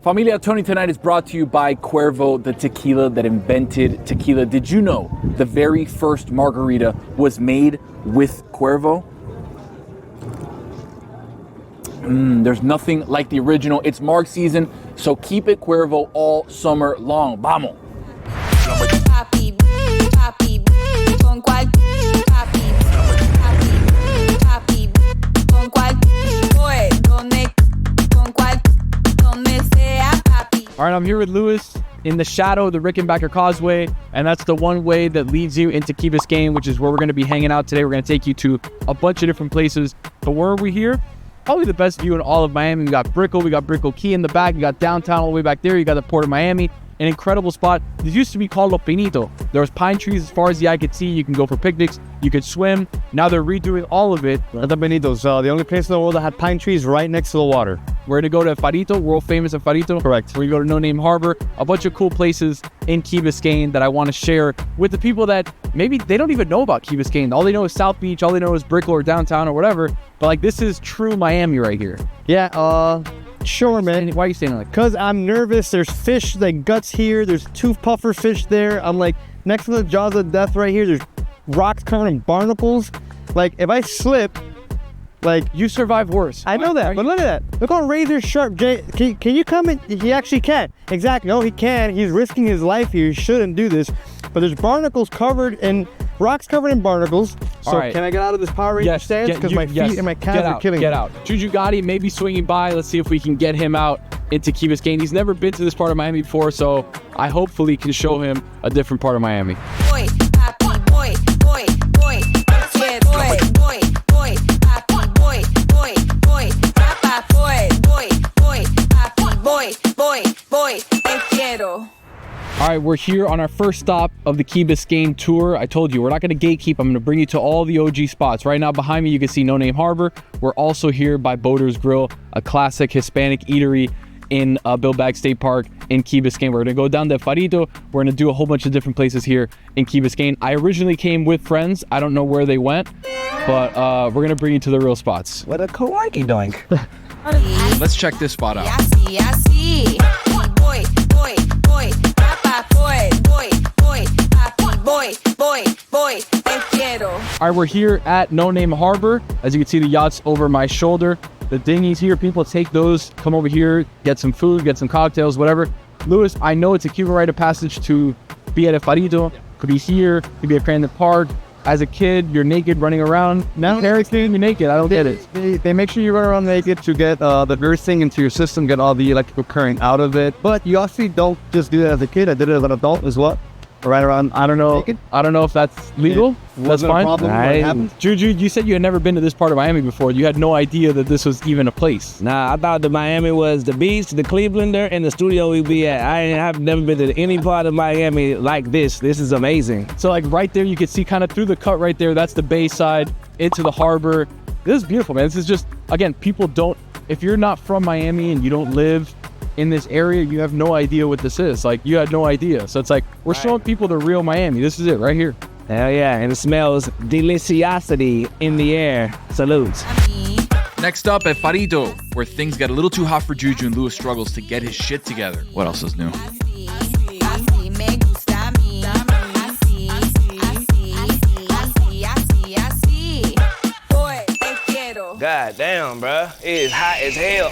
Familia, Tony tonight is brought to you by Cuervo, the tequila that invented tequila. Did you know the very first margarita was made with Cuervo? There's nothing like the original. It's marg season, so keep it Cuervo all summer long. Vamos. All right, I'm here with Lewis in the shadow of the Rickenbacker Causeway, and that's the one way that leads you into Key Biscayne, which is where we're going to be hanging out today. We're going to take you to a bunch of different places. But where are we here? Probably the best view in all of Miami. We got Brickell Key in the back. You got downtown all the way back there. You got the Port of Miami. An incredible spot. This used to be called Lo Pinito. There was pine trees as far as the eye could see. You can go for picnics. You could swim. Now they're redoing all of it. The Benitos, the only place in the world that had pine trees right next to the water. We're going to go to Farito, world famous at Farito. Correct. We're going to go to No Name Harbor. A bunch of cool places in Key Biscayne that I want to share with the people that maybe they don't even know about Key Biscayne. All they know is South Beach. All they know is Brickell or downtown or whatever. But like, this is true Miami right here. Yeah, sure, man. Why are you saying like? Because I'm nervous. There's fish, like guts here. There's tooth puffer fish there. I'm like, next to the jaws of death right here, there's rocks covered in barnacles. Like, if I slip, like, you survive worse. I know that, but look at that. Look how razor sharp. Jay, can you come in? He actually can. Exactly. No, he can. He's risking his life here. He shouldn't do this. But there's barnacles covered in rocks covered in barnacles. So all right. Can I get out of this Power Ranger stance? Because my feet and my calves are killing me. Get out. Juju Gotti may be swinging by. Let's see if we can get him out into Key Biscayne. He's never been to this part of Miami before, so I hopefully can show him a different part of Miami. Boy, happy boy, boy, boy, boy, boy, boy, boy, happy boy, boy, boy, happy boy, boy, boy, happy boy, boy, boy, te quiero. All right, we're here on our first stop of the Key Biscayne tour. I told you, we're not going to gatekeep. I'm going to bring you to all the OG spots. Right now, behind me, you can see No Name Harbor. We're also here by Boater's Grill, a classic Hispanic eatery in Billbag State Park in Key Biscayne. We're going to go down to Farito. We're going to do a whole bunch of different places here in Key Biscayne. I originally came with friends. I don't know where they went, but we're going to bring you to the real spots. What a kawaii doing? Let's check this spot out. I see. Boy, boy, boy, happy boy, boy, boy, happy boy, boy, boy, te quiero. All right, we're here at No Name Harbor. As you can see, the yacht's over my shoulder. The dinghies here, people take those, come over here, get some food, get some cocktails, whatever. Lewis, I know it's a Cuban rite of passage to be at a Farito. Could be here, could be at Crandon Park. As a kid, you're naked running around. No, parents leave you naked. I don't get it. They make sure you run around naked to get the nursing into your system, get all the electrical current out of it. But you also don't just do that as a kid. I did it as an adult as well. Right around, I don't know. naked. I don't know if that's legal. That's fine. Juju, you said you had never been to this part of Miami before. You had no idea that this was even a place. Nah, I thought that Miami was the beach, the Clevelander, and the studio we be at. I've never been to any part of Miami like this. This is amazing. So like right there, you can see kind of through the cut right there. That's the bay side into the harbor. This is beautiful, man. This is just, again, people don't, if you're not from Miami and you don't live in this area, you have no idea what this is. Like, you had no idea. So it's like, we're showing people the real Miami. This is it right here. Hell yeah, and it smells deliciosity in the air. Salutes. Next up at Farito, where things got a little too hot for Juju and Lewis struggles to get his shit together. What else is new? God damn, bruh. It is hot as hell.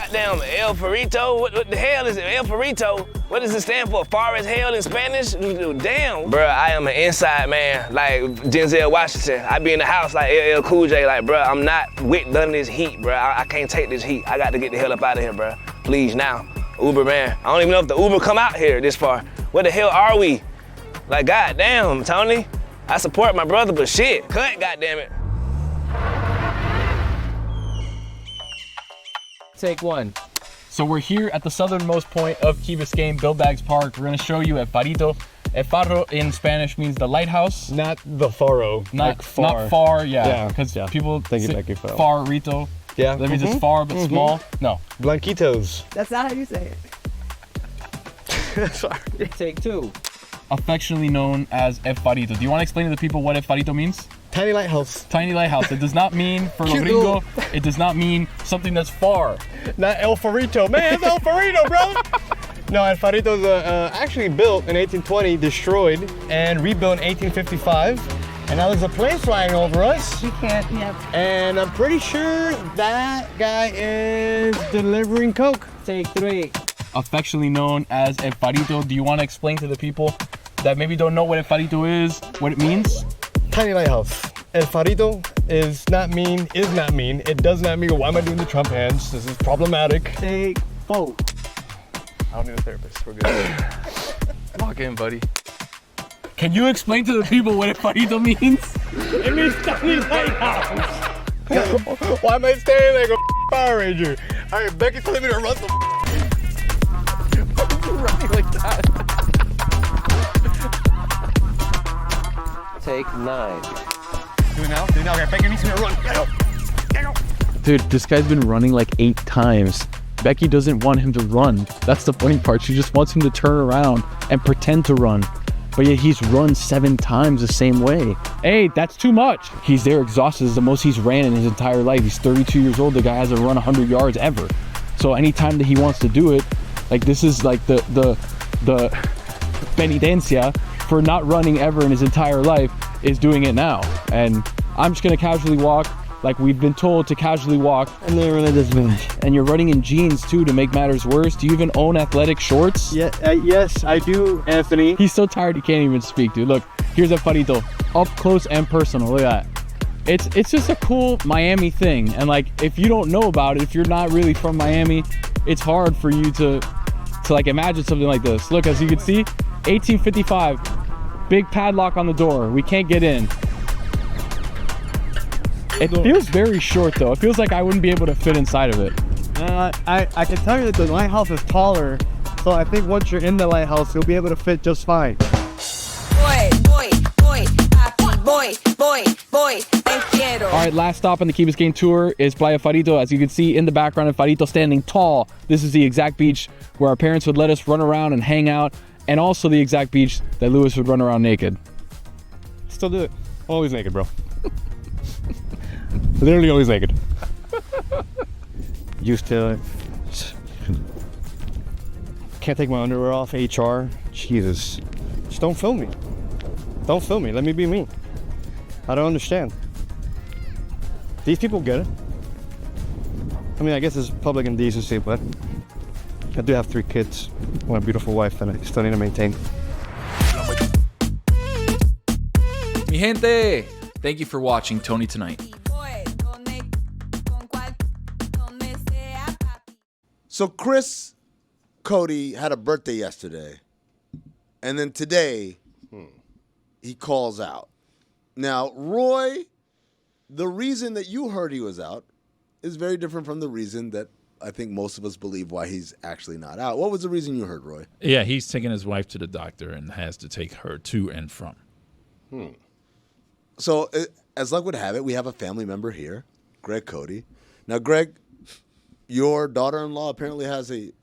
Goddamn, El Perrito? What the hell is it? El Perrito? What does it stand for? Far as hell in Spanish? Damn. Bruh, I am an inside man, like Denzel Washington. I be in the house like LL Cool J, like, bruh, I'm not with none of this heat, bruh. I can't take this heat. I got to get the hell up out of here, bruh. Please, now. Uber, man. I don't even know if the Uber come out here this far. Where the hell are we? Like, goddamn, Tony. I support my brother, but shit, cut, goddammit. Take one. So we're here at the southernmost point of Key Biscayne, Billbags Park. We're gonna show you at Farito. El Faro in Spanish means the lighthouse. Not the faro. Not far, yeah. Because people Thank say you, Faro. Farito. Yeah. That means it's far but small. No. Blanquitos. That's not how you say it. Sorry. Take two. Affectionately known as El Farito. Do you want to explain to the people what El Farito means? Tiny lighthouse. Tiny lighthouse. It does not mean, for Cute Gringo, it does not mean something that's far. Not El Farito. Man, it's El Farito, brother. No, El Farito was actually built in 1820, destroyed, and rebuilt in 1855. And now there's a plane flying over us. You can't, yeah. And I'm pretty sure that guy is delivering Coke. Take 3. Affectionately known as El Farito. Do you want to explain to the people that maybe don't know what El Farito is, what it means? Tiny lighthouse. El Farito is not mean. It does not mean, why am I doing the Trump hands? This is problematic. Take 4. I don't need a therapist. We're good. Walk in, buddy. Can you explain to the people what El Farito means? It means tiny lighthouse. Why am I standing like a Power Ranger? All right, Becky's telling me to run some. Running like that. Take 9. Do it now. Okay, Becky needs me to run. Get go. Dude, this guy's been running like 8 times. Becky doesn't want him to run. That's the funny part. She just wants him to turn around and pretend to run. But yet he's run 7 times the same way. Hey, that's too much. He's there exhausted. It's the most he's ran in his entire life. He's 32 years old. The guy hasn't run 100 yards ever. So anytime that he wants to do it, like this is like the penitencia for not running ever in his entire life is doing it now. And I'm just gonna casually walk like we've been told to casually walk. And then really this village. And you're running in jeans too to make matters worse. Do you even own athletic shorts? Yeah, yes, I do, Anthony. He's so tired he can't even speak, dude. Look, here's El Farito, up close and personal. Look at that. It's just a cool Miami thing. And like, if you don't know about it, if you're not really from Miami, it's hard for you to like imagine something like this. Look, as you can see, 1855, big padlock on the door. We can't get in. It feels very short though. It feels like I wouldn't be able to fit inside of it. I can tell you that the lighthouse is taller, so I think once you're in the lighthouse, you'll be able to fit just fine. All right, last stop on the Key Biscayne tour is Playa Farito. As you can see in the background of Farito standing tall, this is the exact beach where our parents would let us run around and hang out, and also the exact beach that Lewis would run around naked. Still do it. Always naked, bro. Literally always naked. Used to. Can't take my underwear off. HR. Jesus. Just don't film me. Don't film me. Let me be me. I don't understand. These people get it. I mean, I guess it's public indecency, but I do have 3 kids, and a beautiful wife that I still need to maintain. Mi gente, thank you for watching Tony Tonight. So Chris Cody had a birthday yesterday, and then today he calls out. Now, Roy, the reason that you heard he was out is very different from the reason that I think most of us believe why he's actually not out. What was the reason you heard, Roy? Yeah, he's taking his wife to the doctor and has to take her to and from. So, as luck would have it, we have a family member here, Greg Cody. Now, Greg, your daughter-in-law apparently has a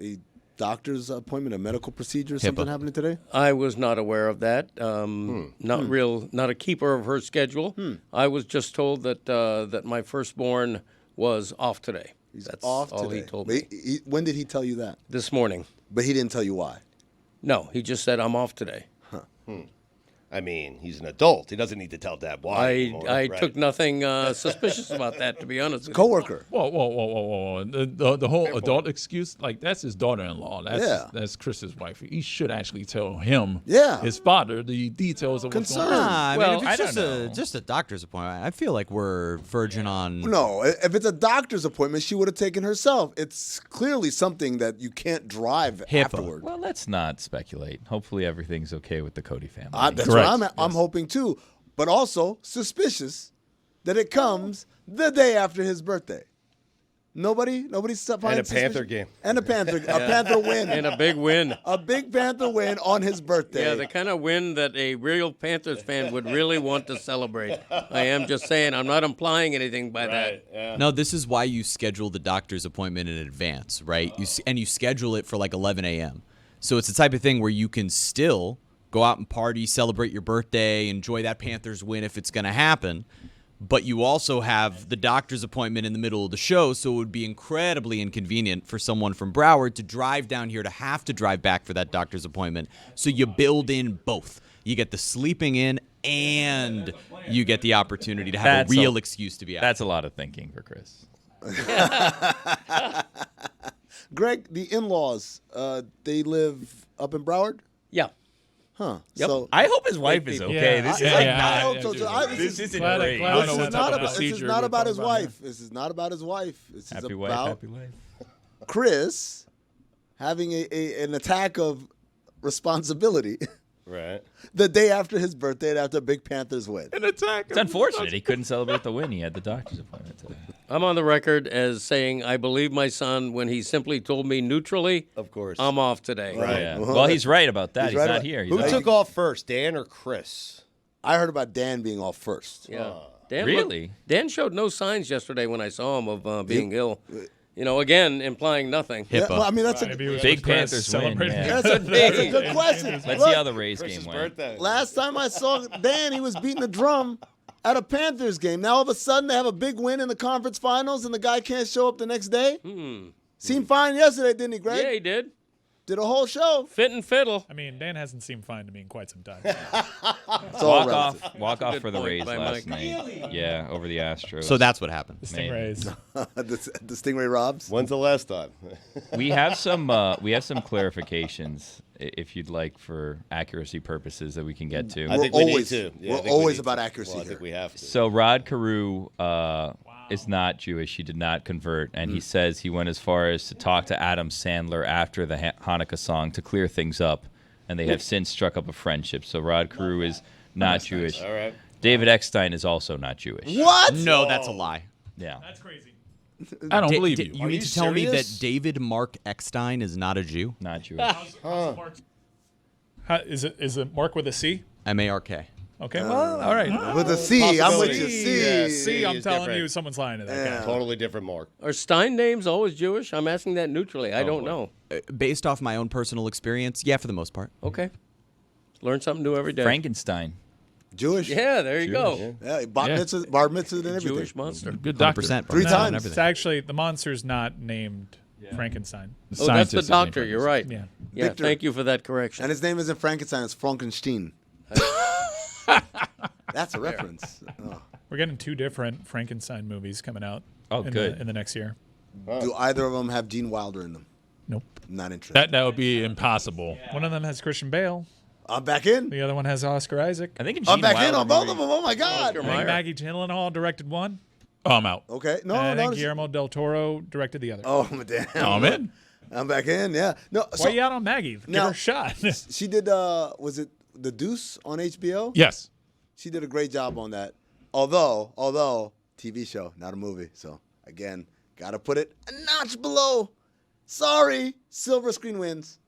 doctor's appointment, a medical procedure, something happening today? I was not aware of that. Not a keeper of her schedule. I was just told that that my firstborn was off today. That's off all today. he told me. When did he tell you that? This morning. But he didn't tell you why? No, he just said I'm off today. I mean, he's an adult. He doesn't need to tell Dad why anymore, I right? took nothing suspicious about that, to be honest with you. Coworker. Whoa. The whole adult excuse, like, that's his daughter-in-law. That's Chris's wife. He should actually tell him, his father, the details of what's going on. Nah, Well, I mean, if it's I don't know. just a doctor's appointment, I feel like we're verging on. No, if it's a doctor's appointment, she would have taken herself. It's clearly something that you can't drive afterward. Well, let's not speculate. Hopefully everything's okay with the Cody family. That's what I'm hoping too. But also suspicious that it comes the day after his birthday. Nobody's And a Panther game. And a Panther win. And a big win. A big Panther win on his birthday. Yeah, the kind of win that a real Panthers fan would really want to celebrate. I am just saying, I'm not implying anything by that. Yeah. No, this is why you schedule the doctor's appointment in advance, right? You schedule it for like 11 a.m. So it's the type of thing where you can still go out and party, celebrate your birthday, enjoy that Panthers win if it's going to happen. But you also have the doctor's appointment in the middle of the show, so it would be incredibly inconvenient for someone from Broward to drive down here to have to drive back for that doctor's appointment. So you build in both. You get the sleeping in, and you get the opportunity to have a real excuse to be out. That's a lot of thinking for Chris. Greg, the in-laws, they live up in Broward? Yeah. Huh. Yep. So I hope his wife is okay. This is this isn't great. This is not about his wife. This is not about his wife. This is Happy about wife. Chris having an attack of responsibility. Right. The day after his birthday and after a big Panthers win. An attack. It's unfortunate he couldn't celebrate the win. He had the doctor's appointment today. I'm on the record as saying I believe my son when he simply told me neutrally, of course, I'm off today. Right. Yeah. Well, he's right about that. He's right not about- here. Who took off first, Dan or Chris? I heard about Dan being off first. Yeah. Dan Really? Dan showed no signs yesterday when I saw him of being ill. You know, again, implying nothing. Yeah, well, I mean, that's a Big Panthers win. Yeah. that's a good question. Let's see how the Rays game went. Last time I saw Dan, he was beating the drum at a Panthers game. Now all of a sudden they have a big win in the conference finals, and the guy can't show up the next day. Seemed fine yesterday, didn't he, Greg? Yeah, he did. Did a whole show. Fit and fiddle. I mean, Dan hasn't seemed fine to me in quite some time. Walk off for the point Rays by last Mike. night. Yeah, over the Astros. So that's what happened. The Stingrays. the Stingray Robs. When's the last time? we have some clarifications if you'd like for accuracy purposes that we can get to. I think we always- need to. Yeah, I we're think we always need about to. accuracy Well, I here. think we have to. So Rod Carew is not Jewish. He did not convert, and he says he went as far as to talk to Adam Sandler after the Hanukkah song to clear things up, and they have since struck up a friendship. So Rod Carew is not Jewish. All right. David Eckstein is also not Jewish. What? No, that's a lie. Yeah. That's crazy. I don't believe you. You Are mean you to tell me that serious? David Mark Eckstein is not a Jew? Not Jewish. Is it Mark with a C? M-A-R-K. Okay, well, all right. With a C, I'm with you. Possibility. C. Yeah, C, I'm is telling different. you, someone's lying to that guy. Totally different Mark. Are Stein names always Jewish? I'm asking that neutrally. I don't know. Based off my own personal experience, yeah, for the most part. Okay. Learn something new every day. Frankenstein. Jewish. Yeah, there you go. Yeah, bar mitzvah and everything. Jewish monster. Good doctor. 100%. Three No, times. everything. It's actually, the monster's not named Frankenstein. Oh, that's the doctor. You're right. Yeah. Yeah, Victor. thank you for that correction. And his name isn't Frankenstein, it's Frankenstein. That's a reference. Oh. We're getting 2 different Frankenstein movies coming out Oh, good. in the next year. Do either of them have Gene Wilder in them? Nope. Not interested. That would be impossible. One of them has Christian Bale. I'm back in. The other one has Oscar Isaac. I think in I'm Gene back in Wilder on both movie- of them. Oh my God. Oscar I think Mayer. Maggie Gyllenhaal directed one. Oh, I'm out. Okay. No, And I no. think Guillermo del Toro directed the other. Oh, damn. Oh, I'm in. I'm back in. Yeah. No. Why So are you out on Maggie? Give Now- her a shot. she did. Was it The Deuce on HBO? Yes. She did a great job on that. Although TV show, not a movie. So again, gotta put it a notch below. Sorry, silver screen wins.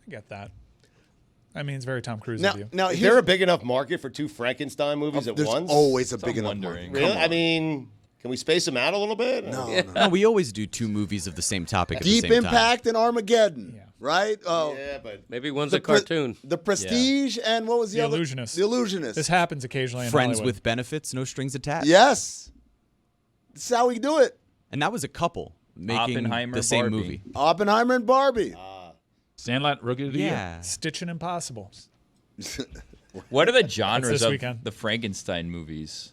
I get that. I mean, it's very Tom Cruise Now, of you. now Is here's- there a big enough market for 2 Frankenstein movies at there's once? always a big I'm enough wondering. market. Really? I mean, can we space them out a little bit? No, No, we always do 2 movies of the same topic at Deep the same time. Impact and Armageddon, Yeah. right? Oh, Yeah, but Maybe one's the a cartoon. The Prestige and what was the, The other? Illusionist. The Illusionist. This happens occasionally in Friends Hollywood. with benefits, no strings attached. Yes. This is how we do it. And that was a couple making Oppenheimer, the same Barbie. movie. Oppenheimer and Barbie. Sandlot Rookie of the Year. Yeah. Stitching Impossible. What are the genres this of weekend. the Frankenstein movies?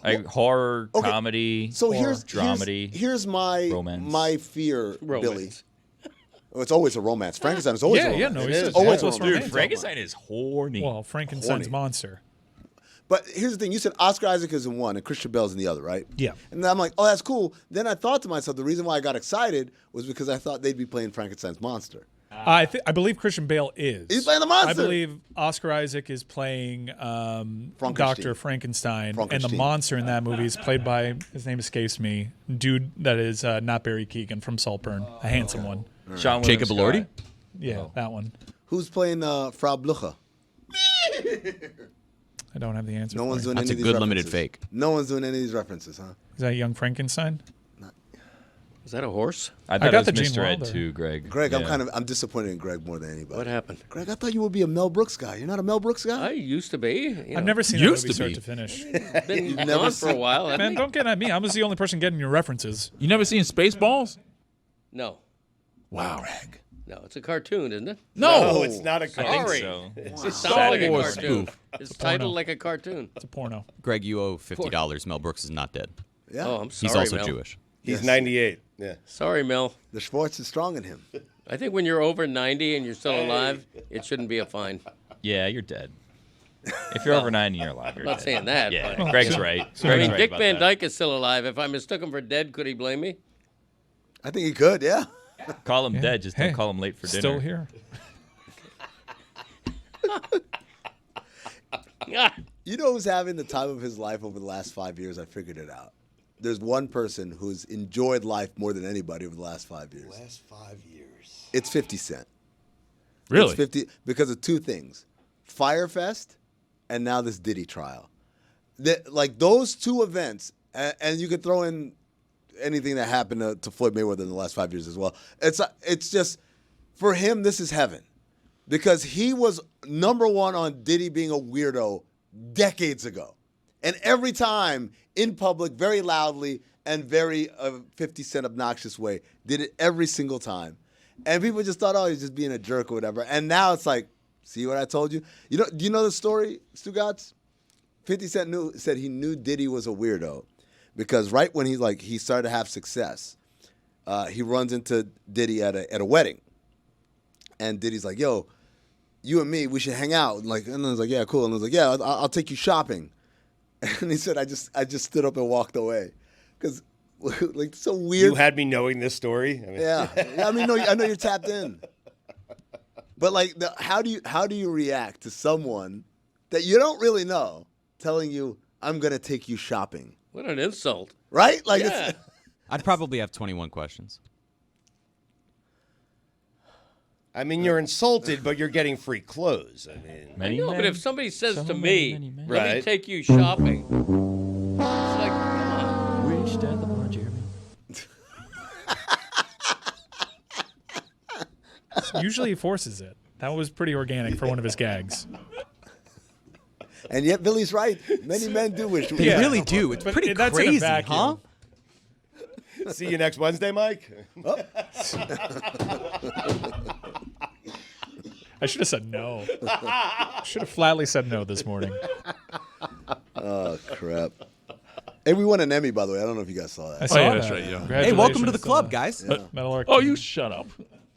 Like horror, okay, comedy, So here's dramedy. here's my romance. my fear, Billy. Romance. Oh, it's always a romance. Frankenstein is always a romance. no, It it's is. Always a always romance. Dude, Frankenstein is horny. Well, Frankenstein's Horny. monster. But here's the thing: you said Oscar Isaac is in one and Christian Bale's in the other, right? Yeah. And then I'm like, oh, that's cool. Then I thought to myself, the reason why I got excited was because I thought they'd be playing Frankenstein's monster. I believe Christian Bale is. He's playing the monster. I believe Oscar Isaac is playing Dr. Frankenstein, and the monster in that movie is played by, his name escapes me, dude that is not Barry Keoghan from Saltburn, a handsome one. Sean Jacob Williams Elordi? Scott. Yeah, that one. Who's playing Frau Blucher? I don't have the answer. No for one's you. doing That's any a of these good limited references. fake. No one's doing any of these references, huh? Is that Young Frankenstein? Is that a horse? I thought got it was the Gene Mr. Ed Wilder. too, Greg. Greg, Yeah. I'm disappointed in Greg more than anybody. What happened? Greg, I thought you would be a Mel Brooks guy. You're not a Mel Brooks guy? I used to be. I've never seen that Used movie to start be. to finish. Been never gone for a seen- while. haven't Man, we? don't get at me. I was the only person getting your references. You never seen Spaceballs? No. Wow. No, it's a cartoon, isn't it? No, it's not a I cartoon. think so. It sounds like a Wars cartoon. spoof. It's porno. titled like a cartoon. It's a porno. Greg, you owe $50. Mel Brooks is not dead. Yeah. Oh, I'm sorry, He's also Mel. Jewish. He's 98. Yeah. Sorry, Mel. The sports is strong in him. I think when you're over 90 and you're still alive, it shouldn't be a fine. Yeah, you're dead. If you're over 90, you're alive. You're I'm not dead. saying that. Yeah, but- Greg's right. I Greg's mean, right Dick about Van that. Dyke is still alive. If I mistook him for dead, could he blame me? I think he could, yeah. Call him dead, just Hey, don't call him late for dinner. Still here. You know who's having the time of his life over the last 5 years? I figured it out. There's one person who's enjoyed life more than anybody over the last 5 years. Last 5 years. It's 50 Cent. Really? It's 50 because of two things: Firefest, and now this Diddy trial. Like those two events, and you could throw in anything that happened to Floyd Mayweather in the last 5 years as well. It's just for him, this is heaven, because he was number one on Diddy being a weirdo decades ago, and every time in public, very loudly and very 50 Cent obnoxious way, did it every single time. And people just thought, oh, he's just being a jerk or whatever. And now it's like, see what I told you? Do you know the story, Stugotz? 50 Cent said he knew Diddy was a weirdo because right when he started to have success, he runs into Diddy at a wedding. And Diddy's like, yo, you and me, we should hang out. And I was like, yeah, cool. And I was like, yeah, I'll take you shopping. And he said, I just stood up and walked away. Because, so weird. You had me knowing this story. I mean, Yeah. I mean, no, I know you're tapped in. But how do you react to someone that you don't really know telling you, I'm gonna take you shopping? What an insult. Right? Yeah. I'd probably have 21 questions. I mean, you're insulted, but you're getting free clothes. I mean, Many No, men, but if somebody says so to many, me, many men. let me Right. take you shopping, it's like, come on. Wish that the one, Jeremy. Usually he forces it. That was pretty organic for one of his gags. And yet Billy's right. Many men do wish. They Yeah. really do. It's But pretty that's in a crazy, vacuum. huh? see you next Wednesday, Mike. I should have said no. Should have flatly said no this morning. Oh crap! Hey, we won an Emmy, by the way. I don't know if you guys saw I that. saw yeah, that. that's right, yeah. Hey, welcome to the Congratulations, club, guys. Metal Arc. Oh, you shut up.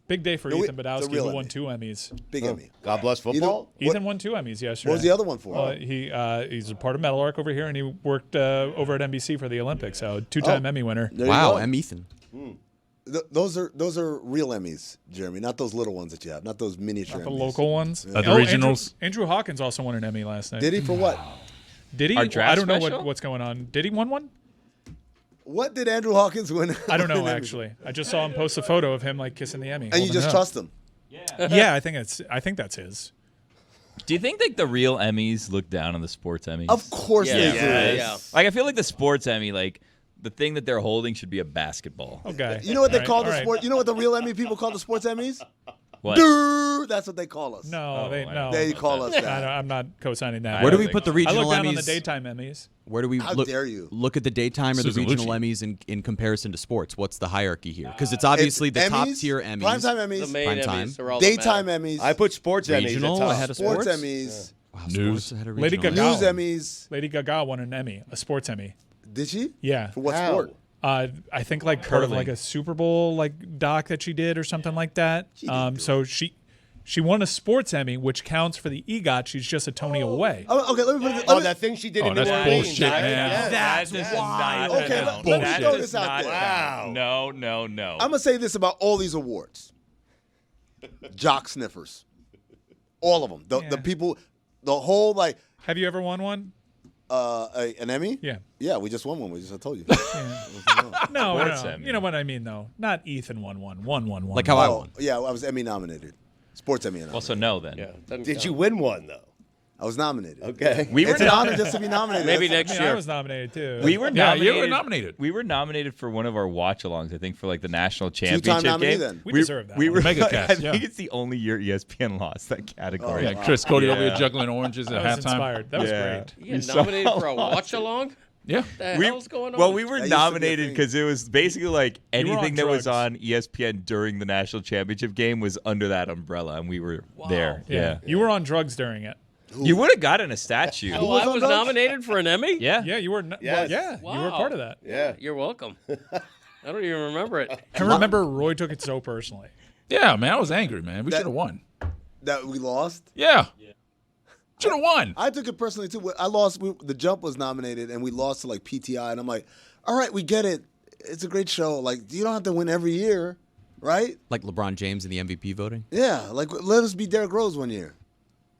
Big day for No, Ethan the Badowski, real who won Emmy. 2 Emmys. Big Emmy. God bless You football. know, Ethan won 2 Emmys yesterday. what was the other one for? He's a part of Metal Arc over here, and he worked over at NBC for the Olympics. So 2-time Emmy winner. There you Wow, go. I'm Ethan. Those are real Emmys, Jeremy. Not those little ones that you have. Not those miniature. Not the Emmys. local ones. The regionals. Andrew Hawkins also won an Emmy last night. Did he for what? Did he? Our draft I don't know special? what's going on. Did he win one? What did Andrew Hawkins win? I don't know An Emmy? actually. I just saw him post a photo of him kissing the Emmy. And you holding just it up. trust him. Yeah, I think that's his. Do you think the real Emmys look down on the sports Emmys? Of course Yeah, they do. yeah. Like I feel like the sports Emmy, like the thing that they're holding should be a basketball. Okay. You know what they All call right, the all right. sport? You know what the real Emmy people call the sports Emmys? What? Durr, that's what they call us. No, Oh, they I no. They call us that. I'm not co-signing that. Where do don't we think put the so. I regional look down Emmys? on the daytime Emmys. Where do we How look? dare you? Look at the daytime or the Susan regional Lucci. Emmys in comparison to sports. What's the hierarchy here? Because it's obviously the top Emmys, tier Emmys. primetime The Emmys, main Prime time. Emmys are all that daytime matter. Emmys, I put sports Regional Emmys at top. ahead of sports sports? Emmys, Wow, News. sports ahead of Lady regional. Gaga. news Emmys. Lady Gaga won an Emmy, a sports Emmy. Did she? Yeah. For what How? sport? I think like part of Curling. like a Super Bowl doc that she did or something like that. So she won a sports Emmy, which counts for the EGOT. She's just a Tony away. Oh, okay, let me put it. Oh, that thing she did in New that's Orleans. bullshit, right? man. Yeah. That's does wild. not Okay, count. let me That throw does this out not there. count. Wow. No. I'm gonna say this about all these awards: jock sniffers, all of them. Yeah. The people, the whole Have you ever won one? an Emmy. Yeah. Yeah, we just won one. I told you. No, Sports no. Emmy. You know what I mean, though. Not Ethan won one. One. Like how I Oh, won. yeah, I was Emmy nominated. Sports Emmy nominated. Also, no then. Yeah, doesn't Did count. you win one though? I was nominated. Okay. It's an honor just to be nominated. Maybe That's- next I year. was nominated too. We were Yeah, nominated. you were nominated. We were nominated for one of our watch-alongs, I think, for like the national Two-time championship nominee game. then. We deserve that We one. were. Mega cast, I yeah. think it's the only year ESPN lost that category. Yeah, Chris Cody over Yeah. here juggling oranges at I was halftime. inspired. That was Yeah. great. You We get nominated saw for a lots. watch-along? Yeah. What the hell's going on? Well, we were That used to be a nominated thing. because it was basically like You were on anything that was drugs. on ESPN during the national championship game was under that umbrella, and we were there. Yeah. You were on drugs during it. You would have gotten a statue. Oh, I was nominated for an Emmy? Yeah. Yeah, you were. Yes. Yeah, you were part of that. Yeah. You're welcome. I don't even remember it. I remember Roy took it so personally. Yeah, man, I was angry, man. We should have won. That we lost. Yeah. Should have won. I took it personally too. I lost. The Jump was nominated, and we lost to like PTI, and I'm like, all right, we get it. It's a great show. Like, you don't have to win every year, right? Like LeBron James in the MVP voting. Yeah. Like, let us be Derrick Rose one year.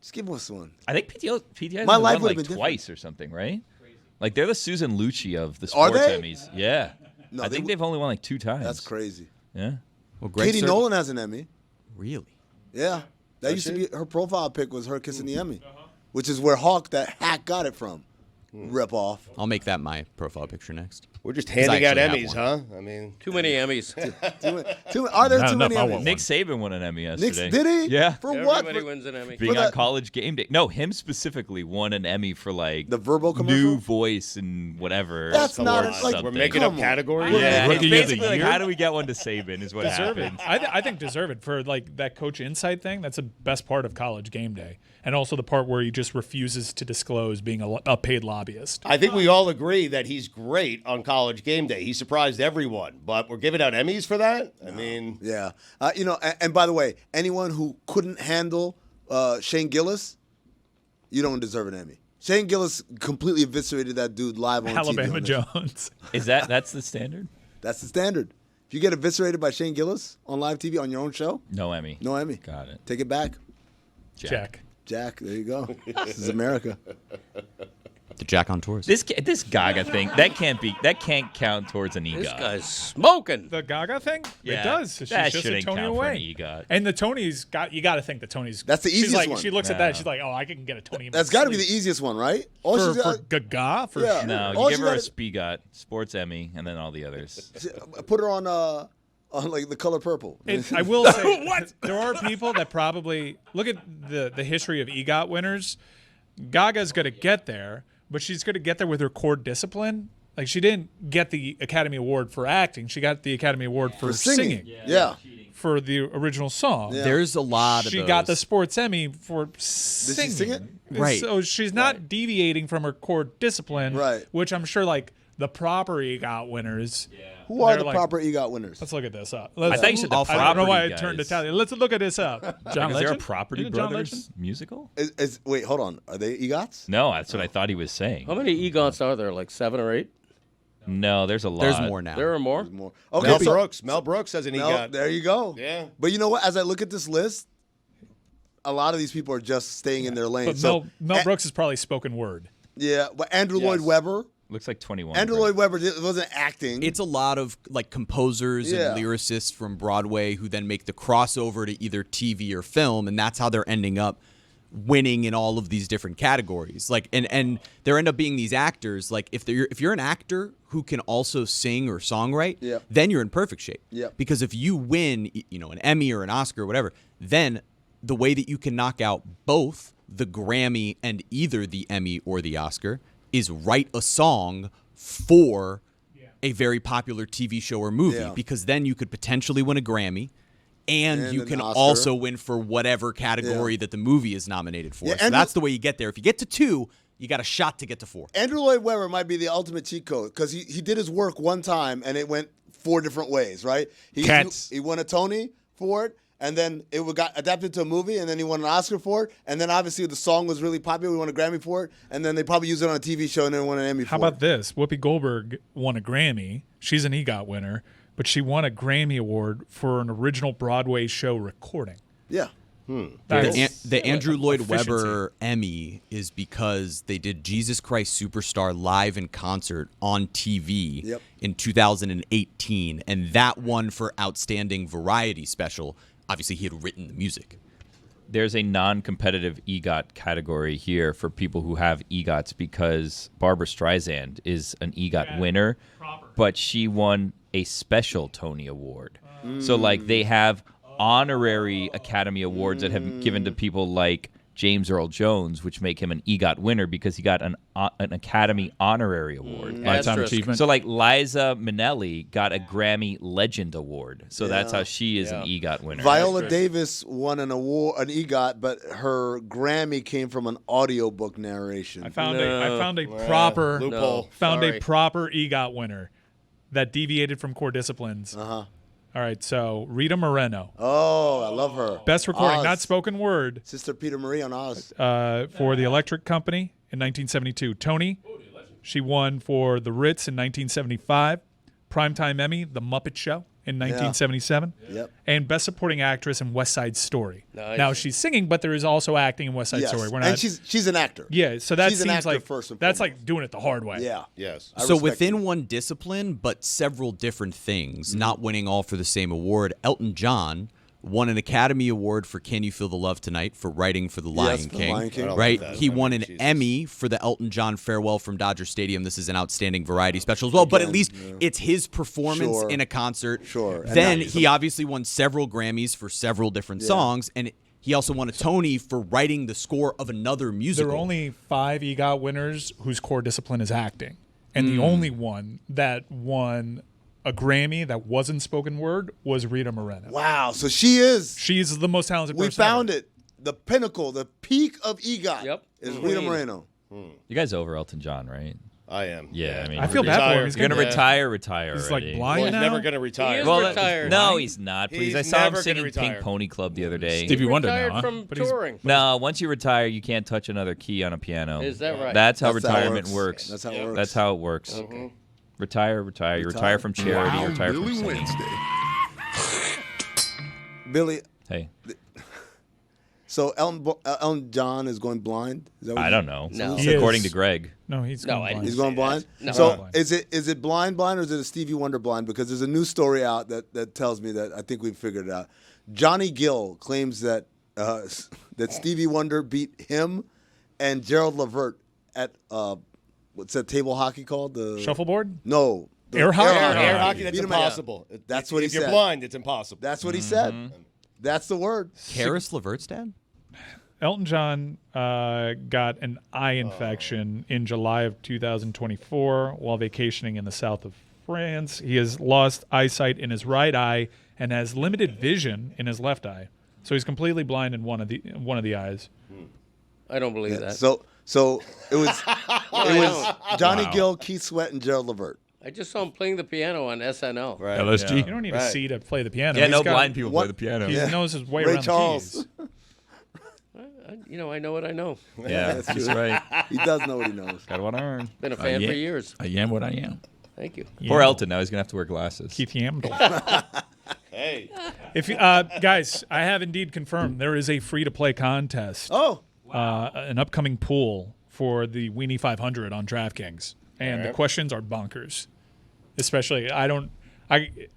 Just give us one. I think PTI My has life won would've like been twice or something, right? Like they're the Susan Lucci of the Are sports they? Emmys. Yeah. No, I think they've only won like 2 times. That's crazy. Yeah. Well, Greg Katie Nolan has an Emmy. Really? Yeah. That used to be her profile pic was her kissing the Emmy, which is where Hawk, that hack, got it from. Rip off. I'll make that my profile picture next. We're just 'Cause I handing out actually Emmys, have huh? I mean, Too many Emmys. Are there Not too enough, many I Emmys? want Nick Saban won an Emmy yesterday. Did he? Yeah. For what? Everybody wins an Emmy. Being For on that- College Game Day. No, him specifically won an Emmy for like The Verbo commercial? new voice and whatever. That's not awards, like- we're something. making Come up on. categories. Yeah, Rookie it's of the basically like year? how do we get one to Saban is what Deserve it. happened. I think deserve it for like that coach insight thing. That's the best part of College Game Day, and also the part where he just refuses to disclose being a paid lobbyist. I think we all agree that he's great on College Game Day. He surprised everyone, but we're giving out Emmys for that? I mean, Yeah. And by the way, anyone who couldn't handle Shane Gillis, you don't deserve an Emmy. Shane Gillis completely eviscerated that dude live on TV. Alabama on this. Jones. Is that's the standard? That's the standard. If you get eviscerated by Shane Gillis on live TV on your own show, No Emmy. no Emmy. Got it. Take it back. Jack. Jack, there you go. This is America. The Jack on tours. This Gaga thing that can't count towards an EGOT. This guy's smoking. The Gaga thing? Yeah, It does. She's that just a shouldn't Tony count for an away. EGOT. And the Tonys you got to think the Tonys. That's the she's easiest like, one. She looks at No. that. She's like, oh, I can get a Tony. in my That's got to be the sleep. easiest one, right? All for she's got, Gaga for Yeah. sure. No, All you give she her a gotta- SPGOT, Sports Emmy, and then all the others. put her on like the color purple. I will say there are people that probably look at the history of EGOT winners. Gaga's going to get there, but she's going to get there with her core discipline. Like she didn't get the Academy Award for acting; she got the Academy Award for singing. Yeah. For the original song. Yeah. There's a lot of She those. got the Sports Emmy for Did singing. she sing it? Right. So she's not deviating from her core discipline, Right. which I'm sure like the proper EGOT winners. Who are they're the like, proper EGOT winners? Let's look at this up. I thought you said the I don't know why I property turned guys. Italian. Let's look at this up. John Is there a Legend? Property Isn't it John Brothers Legend? musical? Wait, hold on. Are they EGOTs? No, that's what I thought he was saying. How many EGOTs are there? Like 7 or 8? No, there's a lot. There's more now. There are more? More. Mel Okay, so Brooks. Mel Brooks has an EGOT. there you go. Yeah. But you know what? As I look at this list, a lot of these people are just staying in their lane. But So, Mel Brooks is probably spoken word. yeah, but Andrew Lloyd Webber. Looks like 21. Andrew Lloyd Webber wasn't acting. It's a lot of like composers Yeah. and lyricists from Broadway who then make the crossover to either TV or film, and that's how they're ending up winning in all of these different categories. Like, and there end up being these actors. Like, if you're an actor who can also sing or songwrite, Yeah. then you're in perfect shape. Yeah. Because if you win, an Emmy or an Oscar or whatever, then the way that you can knock out both the Grammy and either the Emmy or the Oscar is write a song for a very popular TV show or movie, Yeah. because then you could potentially win a Grammy and you an can Oscar. also win for whatever category that the movie is nominated for. Yeah, So that's the way you get there. If you get to 2, you got a shot to get to 4. Andrew Lloyd Webber might be the ultimate cheat code because he did his work one time and it went 4 different ways, right? He won a Tony for it, and then it got adapted to a movie, and then he won an Oscar for it, and then obviously the song was really popular. We won a Grammy for it, and then they probably used it on a TV show and then won an Emmy for it. How about this? Whoopi Goldberg won a Grammy. She's an EGOT winner, but she won a Grammy Award for an original Broadway show recording. Yeah. The Andrew Lloyd efficiency. Webber Emmy is because they did Jesus Christ Superstar live in concert on TV in 2018, and that won for Outstanding Variety Special. Obviously, he had written the music. there's a non-competitive EGOT category here for people who have EGOTs because Barbra Streisand is an EGOT winner, but she won a special Tony Award. So like they have honorary Academy Awards that have given to people like James Earl Jones, which make him an EGOT winner because he got an Academy Honorary Award. Lifetime achievement. So like Liza Minnelli got a Grammy Legend Award. So that's how she is an EGOT winner. Viola Davis won an award, an EGOT, but her Grammy came from an audiobook narration. I found a proper loophole. a proper EGOT winner that deviated from core disciplines. All right, so Rita Moreno. Oh, I love her. Best recording, Oz. not spoken word. Sister Peter Marie on Oz. For the Electric Company in 1972. Tony, she won for The Ritz in 1975. Primetime Emmy, The Muppet Show in 1977. Yep. And Best Supporting Actress in West Side Story. Nice. Now, she's singing, but there is also acting in West Side Yes. Story. We're not, And she's an actor. yeah, so that she's an seems actor like first and that's foremost. like doing it the hard way. Yeah. Yes. I So respect within it. one discipline, but several different things, not winning all for the same award, Elton John won an Academy Award for Can You Feel the Love Tonight for writing for The Lion for The King. Lion King. I don't Right? like that. He I won mean, an Jesus. Emmy for the Elton John Farewell from Dodger Stadium. This is an outstanding variety special as well, but at least it's his performance Sure. in a concert. Sure. And Then now- he obviously won several Grammys for several different songs, and he also won a Tony for writing the score of another musical. There are only 5 EGOT winners whose core discipline is acting. And the only one that won a Grammy that wasn't spoken word was Rita Moreno. Wow. So she's the most talented we person found ever. it. The pinnacle, the peak of EGOT is Rita Queen. Moreno. You guys over Elton John, right? I am. Yeah, I mean, I feel bad for him. He's You're gonna gonna- retire He's already. like blind Well, he's now. never going to retire. He is Well, retired. no, he's not. Please, He's I saw him never gonna singing retire. Pink Pony Club the other day. Stevie Wonder Retired now, huh? from touring. No, once you retire, you can't touch another key on a piano. Is that right? That's how That's how it retirement works. That's how it works. That's how it works. Retire. You retire from charity. You retire from singing. Billy, Hey, so Elton John is going blind? Is that what I don't know. No. He According is. to Greg. No, he's No, going I blind. He's going blind? No. So Blind. is it blind or is it a Stevie Wonder blind? Because there's a new story out that tells me that I think we've figured it out. Johnny Gill claims that that Stevie Wonder beat him and Gerald Levert at what's that table hockey called? The Shuffleboard? No. the Air hockey? Air hockey, that's Beat him at- impossible. That's what he If you're said. blind, it's impossible. That's what he said. That's the word. Karis LeVert's dad? Elton John got an eye infection in July of 2024 while vacationing in the south of France. He has lost eyesight in his right eye and has limited vision in his left eye. So he's completely blind in one of the eyes. I don't believe that. So it was Johnny Gill, Keith Sweat, and Gerald Levert. I just saw him playing the piano on SNL. Right. LSG. You don't need to see to play the piano. Yeah, He's no got- blind people play the piano. He knows his way Ray around Charles. the keys. I know what I know. Yeah, that's right. He does know what he knows. Got one arm. Been a fan for years. I am what I am. Thank you. Poor Elton. Now he's gonna have to wear glasses. Keith Yamdel. Hey. If guys, I have indeed confirmed there is a free-to-play contest. Oh, An upcoming pool for the Wienie 500 on DraftKings, and the questions are bonkers. Especially,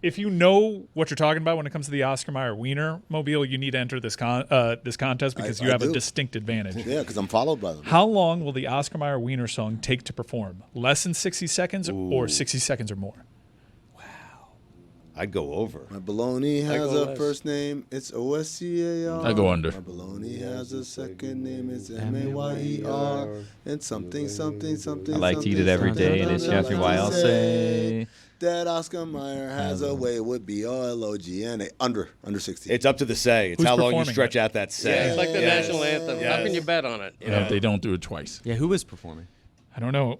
if you know what you're talking about when it comes to the Oscar Mayer Wiener Mobile, you need to enter this contest because you I have a do. distinct advantage. yeah, because I'm followed by them. How long will the Oscar Mayer Wiener song take to perform? Less than 60 seconds or 60 seconds or more? I'd go over. My baloney has go a less. first name, it's OSCAR. I go under. My baloney has a second name, it's MAYER. And something. I like to eat it every day, and it's Jeffrey why I'll say. That Oscar Mayer has a way would be OLOGNA. Under 60. It's up to the say. It's Who's how long you performing stretch it? out that say. It's like the national anthem. How Yes. can you bet on it? If they don't do it twice. Yeah, who is performing? I don't know.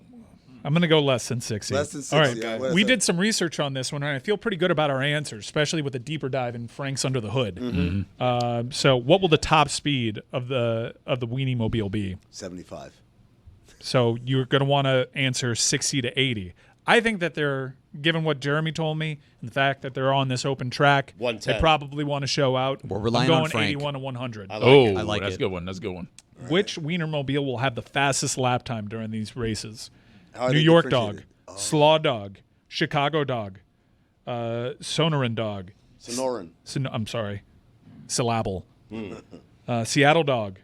I'm going to go less than 60. Less than 60, All right. yeah. What is We that? did some research on this one, and I feel pretty good about our answers, especially with a deeper dive in Frank's Under the Hood. Mm-hmm. So what will the top speed of the Weenie Mobile be? 75. So you're going to want to answer 60 to 80. I think that they're, given what Jeremy told me, and the fact that they're on this open track, 110. they probably want to show out. We're I'm relying on going Frank. 81 to 100. I like Oh, it. I like that's it. a good one. That's a good one. Which Wienermobile will have the fastest lap time during these races? How are New they York Dog, differentiated? Slaw Dog, Chicago Dog, Sonoran Dog. Sonoran. I'm sorry, Syllable. Seattle dog,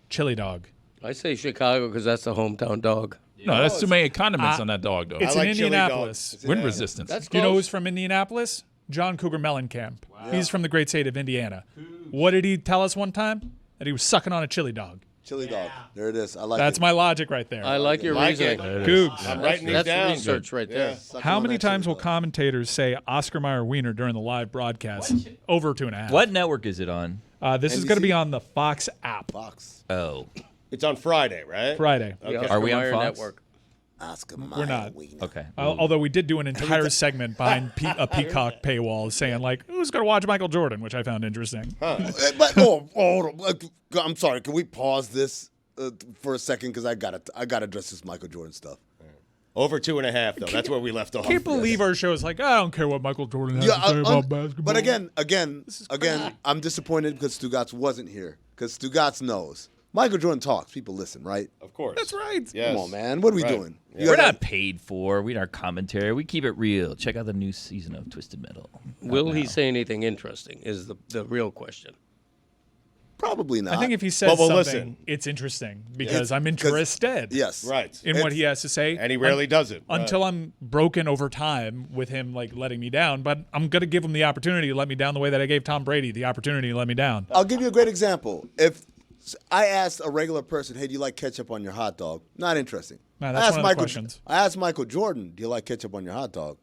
chili dog. I say Chicago because that's the hometown dog. No, that's too many condiments on that dog, though. It's in Indianapolis. Wind resistance. That's Do you know close. who's from Indianapolis? John Cougar Mellencamp. He's from the great state of Indiana. What did he tell us one time? That he was sucking on a chili dog. Chili dog. There it is. I like That's it. my logic right there. I like your Like reasoning. it. Cougs. I'm writing these That's down. research right there. How on many that chili times will dog. commentators say Oscar Mayer Wiener during the live broadcast? Over 2.5. What network is it on? This is going to be on the Fox app. Fox. Oh. It's on Friday, right? Friday. The Okay. Oscar Are we on Mayer Fox? Network. Oscar We're not. Okay. Although we did do an entire segment behind a Peacock paywall saying, like, who's going to watch Michael Jordan, which I found interesting. But hold on. I'm sorry. Can we pause this for a second? Because I gotta address this Michael Jordan stuff. Over 2.5, though. That's where we left off. I can't believe our show is like, I don't care what Michael Jordan has to say about basketball. But again, I'm disappointed because Stugotz wasn't here. Because Stugotz knows. Michael Jordan talks. People listen, right? Of course. That's right. Yes. Come on, man. What are we Right. doing? We're not paid for. We our commentary. We keep it real. Check out the new season of Twisted Metal. Will he say anything interesting is the real question. Probably not. I think if he says But we'll something, listen. it's interesting because I'm interested. Yes. Right. In what he has to say. And he rarely does it. Right. Until I'm broken over time with him like letting me down. But I'm going to give him the opportunity to let me down the way that I gave Tom Brady the opportunity to let me down. I'll give you a great example. If I asked a regular person, hey, do you like ketchup on your hot dog? Not interesting. No, that's one of the questions. I asked Michael Jordan, do you like ketchup on your hot dog?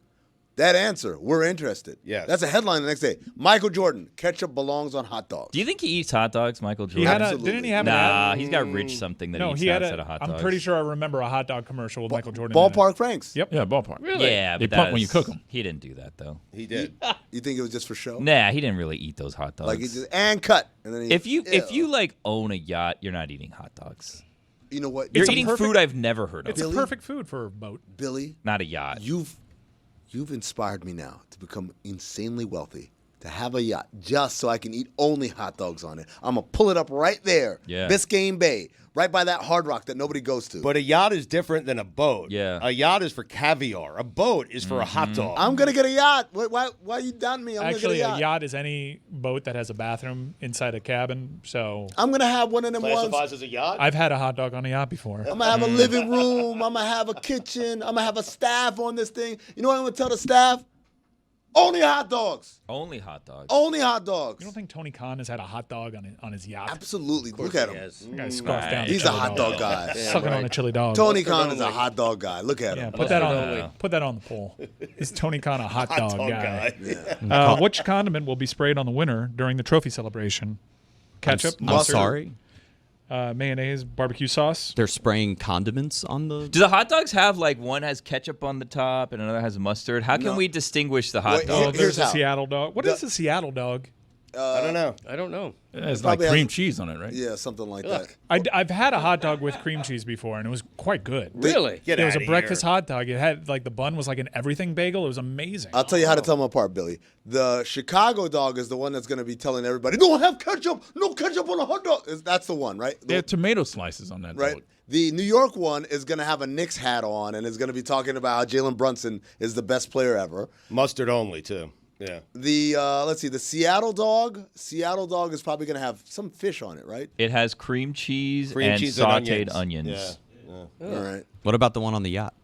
That answer, we're interested. Yes. That's a headline the next day. Michael Jordan, ketchup belongs on hot dogs. Do you think he eats hot dogs, Michael Jordan? He had Absolutely. Didn't he have Nah, an ad? he's got rich something that No, he eats he had outside of hot dogs. I'm pretty sure I remember a hot dog commercial with Michael Jordan. in it. Ballpark Franks. Yep. Yeah, ballpark. Really? Yeah, They but pump when you cook 'em. He didn't do that though. He did. You think it was just for show? Nah, he didn't really eat those hot dogs. Like he just and cut. And then he, if you like own a yacht, you're not eating hot dogs. you know what? You're It's a eating perfect- food I've never heard of. It's a perfect food for a boat. Billy, Not a yacht. You've inspired me now to become insanely wealthy, to have a yacht just so I can eat only hot dogs on it. I'm going to pull it up right there, Yeah. Biscayne Bay, right by that Hard Rock that nobody goes to. But a yacht is different than a boat. Yeah. A yacht is for caviar. A boat is for a hot dog. I'm going to get a yacht. Why are you doubting me? I'm Actually, going to a get a yacht. yacht is any boat that has a bathroom inside a cabin. So I'm going to have one of them ones. Classifies as a yacht? I've had a hot dog on a yacht before. I'm going to have a living room. I'm going to have a kitchen. I'm going to have a staff on this thing. You know what I'm going to tell the staff? Only hot dogs. Only hot dogs. Only hot dogs. You don't think Tony Khan has had a hot dog on his yacht? Absolutely. Look at him. That guy scarfed down. He's a hot dog guy. Sucking on a chili dog. Tony Khan is a hot dog guy. Look at Yeah, him. put that on the poll. Is Tony Khan a hot dog guy? Yeah. Which condiment will be sprayed on the winner during the trophy celebration? Ketchup, I'm mustard, sorry. Mayonnaise, barbecue sauce. They're spraying condiments on the. Do the hot dogs have like one has ketchup on the top and another has mustard? How can we distinguish the hot Wait, dog? Oh, here's there's a how. Seattle dog. What is a Seattle dog? I don't know. I don't know. Yeah, it's like Probably cream has- cheese on it, right? Yeah, something like that. I've had a hot dog with cream cheese before, and it was quite good. Really? Get It was outta a breakfast here. hot dog. It had like the bun was like an everything bagel. It was amazing. I'll tell you how to tell them apart, Billy. The Chicago dog is the one that's going to be telling everybody, don't have ketchup. No ketchup on a hot dog. That's the one, right? They have tomato slices on that Right. dog. The New York one is going to have a Knicks hat on and is going to be talking about how Jalen Brunson is the best player ever. Mustard only, too. Yeah. The let's see, the Seattle dog is probably going to have some fish on it, right? It has cream cheese Cream and cheese sauteed and onions. Yeah. All right. What about the one on the yacht?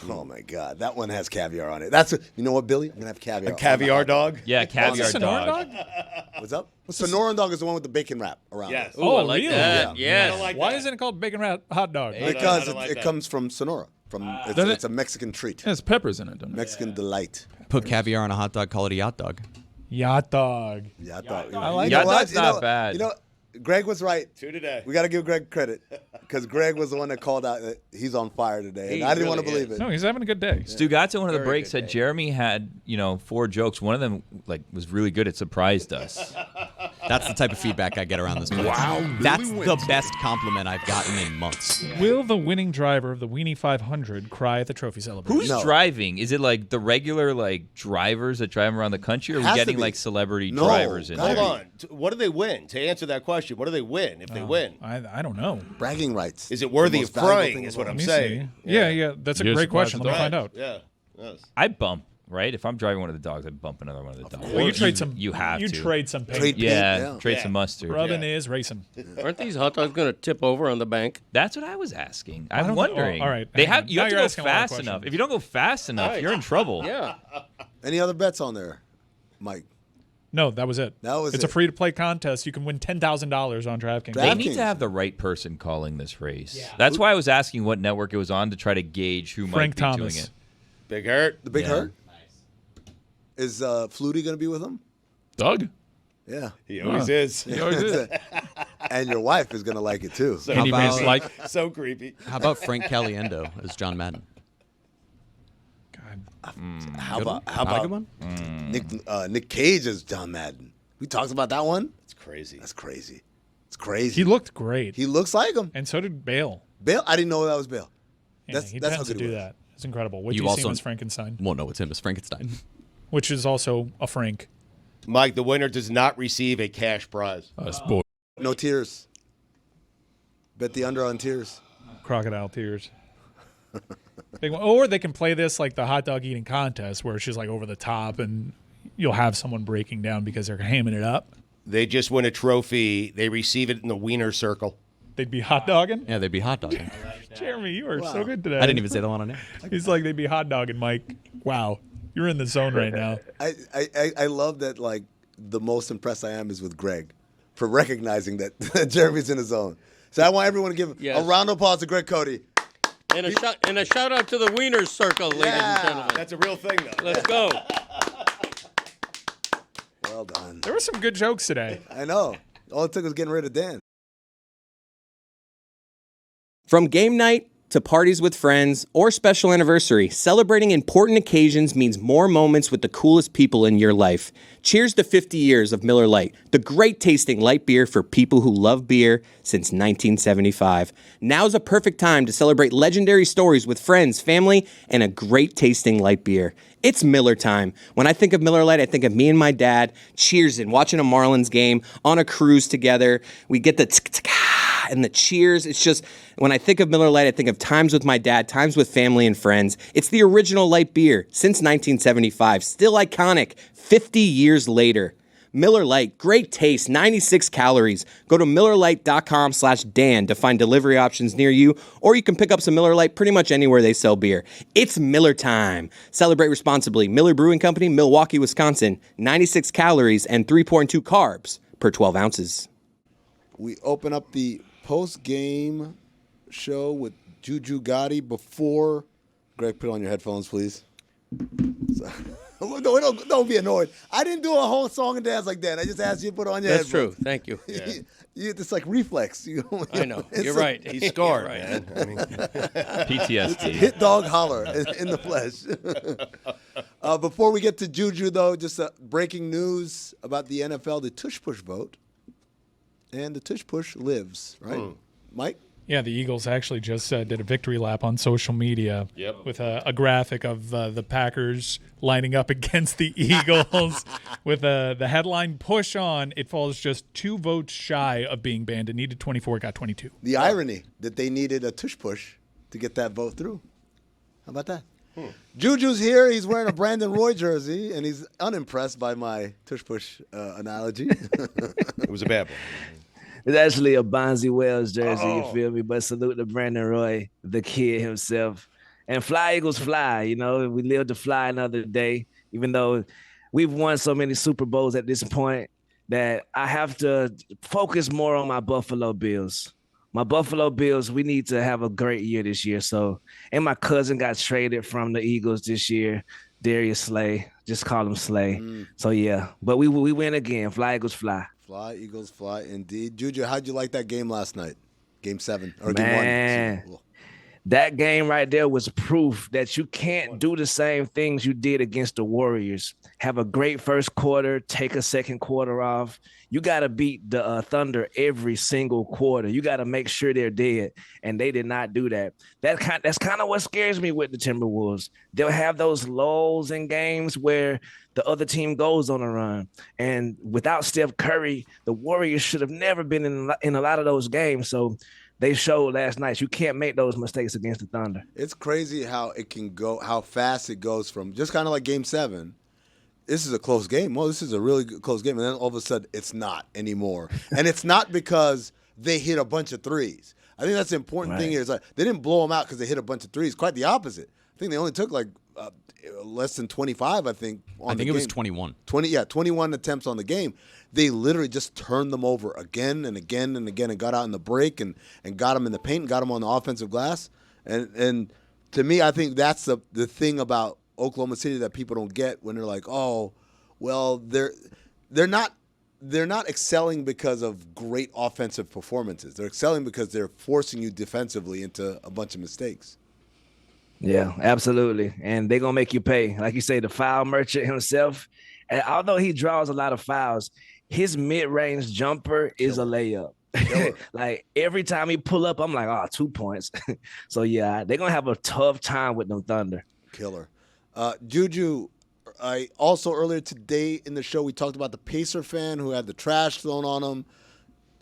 Oh my God, that one has caviar on it. You know what, Billy? I'm gonna have caviar. A caviar dog? Yeah, caviar Is this a dog. Sonoran dog? What's up? Sonoran dog is the one with the bacon wrap around Yes. it. Oh, I Oh, like really? that. Yeah. Yes. I don't like Why that. isn't it called bacon wrap hot dog? Because I don't like it that. comes from Sonora. Does It's it? a Mexican treat. It has peppers in it, doesn't it? Mexican delight. Put caviar on a hot dog, call it a yacht dog. Yacht dog. Yeah, I thought. I like Yacht what? dog's not bad. You know, Greg was right. Two today. We got to give Greg credit because Greg was the one that called out that he's on fire today, and He I didn't want to really believe it. No, he's having a good day. Stugotz at one of the Very breaks good said day. Jeremy had, 4 jokes. One of them was really good. It surprised us. That's the type of feedback I get around this place. Wow, That's Billy the wins. best compliment I've gotten in months. Will the winning driver of the Wienie 500 cry at the trophy celebration? Who's No. driving? Is it like the regular drivers that drive around the country, or are we Has to getting be. like celebrity No, drivers in gotta there? Hold on. What do they win? To answer that question, what do they win if they win? I don't know. Bragging rights. Is it worthy The of most valuable crying thing is of what all. I'm Let me saying. see. Yeah, that's a You're great surprised question. at Let me that. find out. Yeah. Yes. I bump right? If I'm driving one of the dogs, I'd bump another one of the dogs. Well, you trade some. You have you to. trade some paint. Trade paint, Yeah, trade some mustard. Rubbing is racing. Aren't these hot dogs going to tip over on the bank? That's what I was asking. I I'm don't- wondering. all right, They hang have on. you Now have to you're go asking a lot of fast questions. enough. If you don't go fast enough, Right. you're in trouble. Yeah. Any other bets on there, Mike? No, that was it. That was it's it. a free-to-play contest. You can win $10,000 on DraftKings. They need to have the right person calling this race. That's why I was asking what network it was on to try to gauge who Frank might be Thomas. doing it. Big Hurt. The Big Hurt? Is Flutie going to be with him? Doug? Yeah. He always is. He always is. And your wife is going to like it too. So, How about- like so creepy. How about Frank Caliendo as John Madden? How about Not a good one? Nick Cage as John Madden? We talked about that one. It's crazy. That's crazy. It's crazy. He looked great. He looks like him. And so did Bale. Bale. I didn't know that was Bale. Yeah, That's he how tends to good do he was. that. It's incredible. What You you see also- as Frankenstein, Won't know it's him as Frankenstein. which is also a Frank. Mike, the winner does not receive a cash prize. No tears. Bet the under on tears. Crocodile tears. Or they can play this like the hot dog eating contest where it's just like over the top and you'll have someone breaking down because they're hamming it up. They just win a trophy. They receive it in the wiener circle. They'd be hot dogging. Yeah, they'd be hot dogging. Jeremy, you are so good today. I didn't even say the one on air. He's like, they'd be hot dogging, Mike. Wow. You're in the zone right now. I love that. Like the most impressed I am is with Greg for recognizing that Jeremy's in his zone. So I want everyone to give a round of applause to Greg Cody. And a shout out to the Wiener Circle, ladies and gentlemen. That's a real thing, though. Let's go. Well done. There were some good jokes today. I know. All it took was getting rid of Dan. From game night to parties with friends or special anniversary, celebrating important occasions means more moments with the coolest people in your life. Cheers to 50 years of Miller Lite, the great tasting light beer for people who love beer since 1975. Now's a perfect time to celebrate legendary stories with friends, family, and a great tasting light beer. It's Miller time. When I think of Miller Lite, I think of me and my dad cheersing, watching a Marlins game, on a cruise together. We get the tsk-tsk-ah and the cheers. It's just, when I think of Miller Lite, I think of times with my dad, times with family and friends. It's the original light beer since 1975, still iconic 50 years later. Miller Lite, great taste, 96 calories. Go to MillerLite.com/Dan to find delivery options near you, or you can pick up some Miller Lite pretty much anywhere they sell beer. It's Miller time. Celebrate responsibly. Miller Brewing Company, Milwaukee, Wisconsin. 96 calories and 3.2 carbs per 12 ounces. We open up the post-game show with Juju Gotti before. Greg, put on your headphones, please. Don't be annoyed. I didn't do a whole song and dance like that. I just asked you to put on your That's headphones. true. Thank you. It's like reflex. I know. It's You're like- right. He's scarred, You're man. right. I mean, PTSD. Hit dog holler in the flesh. Before we get to Juju, though, just breaking news about the NFL, the tush push vote. And the tush push lives, right? Mike? Yeah, the Eagles actually just did a victory lap on social media with a graphic of the Packers lining up against the Eagles with the headline, "Push on." It falls just 2 votes shy of being banned. It needed 24, got 22. The irony that they needed a tush push to get that vote through. How about that? Juju's here. He's wearing a Brandon Roy jersey, and he's unimpressed by my tush push analogy. it was a bad one. It's actually a Bonzi Wells jersey, you feel me? But salute to Brandon Roy, the kid himself. And fly, Eagles, fly. You know, we live to fly another day, even though we've won so many Super Bowls at this point that I have to focus more on my Buffalo Bills. My Buffalo Bills, we need to have a great year this year. So, and my cousin got traded from the Eagles this year, Darius Slay. Just call him Slay. So, yeah. But we win again. Fly, Eagles, fly. Fly, Eagles, fly, indeed. Juju, how'd you like that game last night? Game 7 or Man, Game 1? that game right there was proof that you can't do the same things you did against the Warriors. Have a great first quarter, take a second quarter off. You got to beat the Thunder every single quarter. You got to make sure they're dead, and they did not do that. That's kind of what scares me with the Timberwolves. They'll have those lulls in games where the other team goes on a run, and without Steph Curry, the Warriors should have never been in a lot of those games. So they showed last night. You can't make those mistakes against the Thunder. It's crazy how it can go, how fast it goes from just kind of like Game 7. This is a close game. Well, this is a really close game. And then all of a sudden, it's not anymore. And it's not because they hit a bunch of threes. I think that's the important thing here. Is like, they didn't blow them out because they hit a bunch of threes. Quite the opposite. I think they only took like less than 25, I think. I think it was 21. 21 attempts on the game. They literally just turned them over again and again and again and got out in the break and got them in the paint and got them on the offensive glass. And to me, I think that's the thing about Oklahoma City that people don't get when they're like, oh, well, they're not excelling because of great offensive performances. They're excelling because they're forcing you defensively into a bunch of mistakes. Yeah, absolutely. And they're going to make you pay. Like you say, the foul merchant himself, and although he draws a lot of fouls, his mid-range jumper is a layup. Like every time he pull up, I'm like, 2 points. So, yeah, they're going to have a tough time with them Thunder. Killer. Juju, I also earlier today in the show, we talked about the Pacer fan who had the trash thrown on him.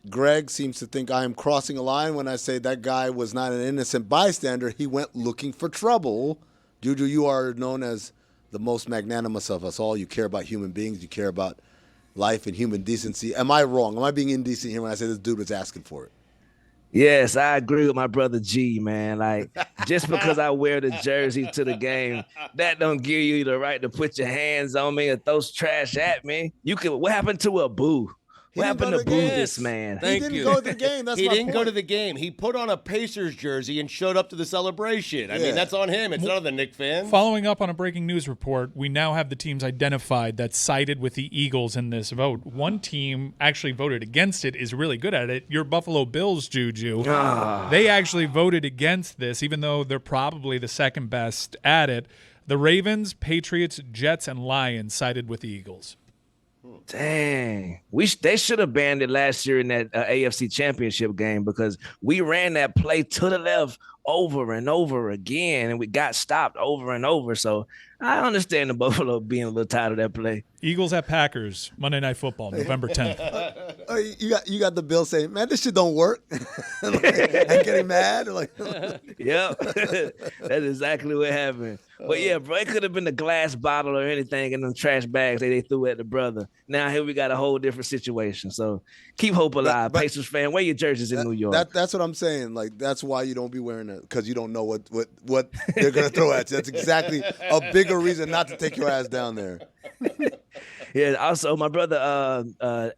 Greg seems to think I am crossing a line when I say that guy was not an innocent bystander. He went looking for trouble. Juju, you are known as the most magnanimous of us all. You care about human beings. You care about life and human decency. Am I wrong? Am I being indecent here when I say this dude was asking for it? Yes, I agree with my brother G, man. Like, just because I wear the jersey to the game, that don't give you the right to put your hands on me or throw trash at me. What happened to a boo? What happened to boo this man? He didn't go to the game. That's he my didn't go point. to the game. He put on a Pacers jersey and showed up to the celebration. I mean, that's on him. It's not on the Knicks fans. Following up on a breaking news report, we now have the teams identified that sided with the Eagles in this vote. One team actually voted against it, is really good at it. Your Buffalo Bills, Juju. They actually voted against this, even though they're probably the second best at it. The Ravens, Patriots, Jets, and Lions sided with the Eagles. Dang. They should have banned it last year in that AFC Championship game because we ran that play to the left over and over again, and we got stopped over and over. So I understand the Buffalo being a little tired of that play. Eagles at Packers, Monday Night Football, November 10th. You got the Bills saying, man, this shit don't work. and getting mad. Yep. That's exactly what happened. But yeah, bro, it could have been the glass bottle or anything in them trash bags they threw at the brother. Now here we got a whole different situation. So keep hope alive, Pacers fan. Wear your jerseys in New York. That's what I'm saying. Like, that's why you don't be wearing it, because you don't know what they're gonna throw at you. That's exactly a bigger reason not to take your ass down there. Yeah. Also, my brother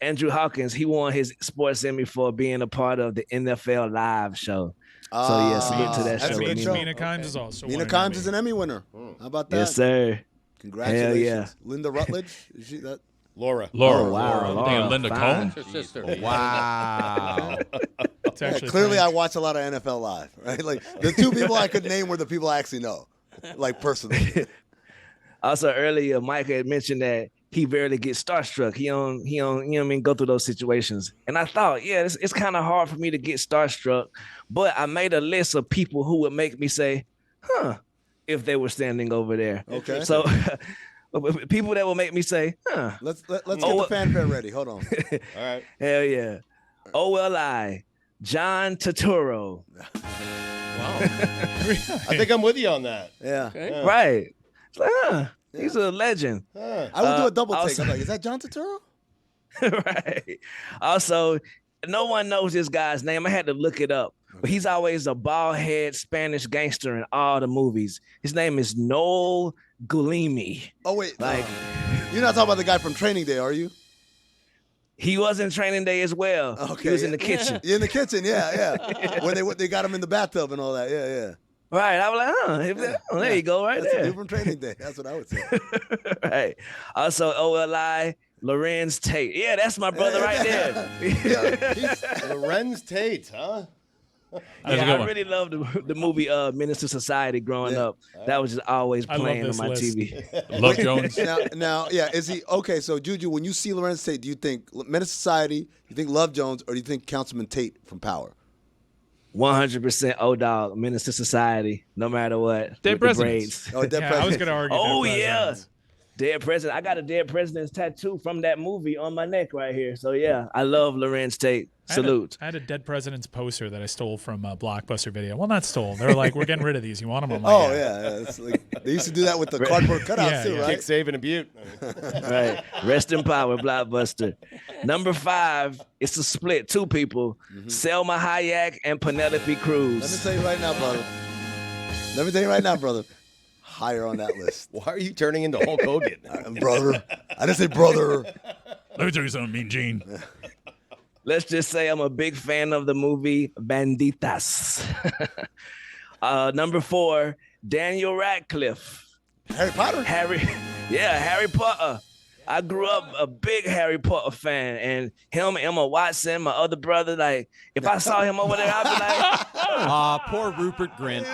Andrew Hawkins, he won his sports Emmy for being a part of the NFL Live show. So yeah, salute to that that's show. A good show. Mina Kimes is also Mina Kimes is an Emmy winner. How about that? Yes, sir. Congratulations. Hell yeah. Linda Rutledge, is she that? Laura. Oh, wow. You thinking Linda Cohn? Her sister. Wow. It's actually Clearly, French. I watch a lot of NFL Live. Right, like the two people I could name were the people I actually know, like personally. Also, earlier, Mike had mentioned that he barely gets starstruck. He don't, you know what I mean, go through those situations. And I thought, yeah, it's kind of hard for me to get starstruck. But I made a list of people who would make me say, huh, if they were standing over there. Okay. So people that will make me say, huh. Let's get the fanfare ready. Hold on. All right. Hell yeah. OLI, John Turturro. Wow. I think I'm with you on that. Yeah. Okay. Right. It's like, he's a legend. I would do a double take. also- I'm like, is that John Turturro? Right. Also, no one knows this guy's name. I had to look it up. But he's always a bald-head Spanish gangster in all the movies. His name is Noel Gulimi. Oh, wait. You're not talking about the guy from Training Day, are you? He was in Training Day as well. Okay. He was in the kitchen. In the kitchen, yeah. When they got him in the bathtub and all that, yeah. Right. I was like, there you go, right That's there. a dude from Training Day. That's what I would say. Right. Also, OLI, Lorenz Tate. Yeah, that's my brother right there. Lorenz Tate, huh? Yeah, I really loved the movie Menace to Society growing up. That was just always playing on my TV. Love Jones. Now, yeah, is he okay? So, Juju, when you see Lorenz Tate, do you think Menace to Society? You think Love Jones, or do you think Councilman Tate from Power? 100% O-Dog, Menace to Society, no matter what. Dead Presidents. Oh, Dead I was going to argue. Oh, Dead yeah. Presidents. Dead President. I got a Dead President's tattoo from that movie on my neck right here. So, yeah, I love Lorenz Tate. Salute. I had a dead president's poster that I stole from a Blockbuster video. Well, not stole. They were like, "We're getting rid of these. You want them?" I'm like, Oh yeah. It's like, they used to do that with the cardboard cutouts too, right? Kick, save, and Butte. Right. Rest in power, Blockbuster. Number 5, it's a split. 2 people, Selma Hayek and Penelope Cruz. Let me tell you right now, brother. Higher on that list. Why are you turning into Hulk Hogan? Brother. I didn't say brother. Let me tell you something, Mean Gene. Let's just say I'm a big fan of the movie Banditas. Number 4, Daniel Radcliffe. Harry Potter? Harry Potter. I grew up a big Harry Potter fan, and him, Emma Watson, my other brother, like, if I saw him over there, I'd be like, poor Rupert Grint.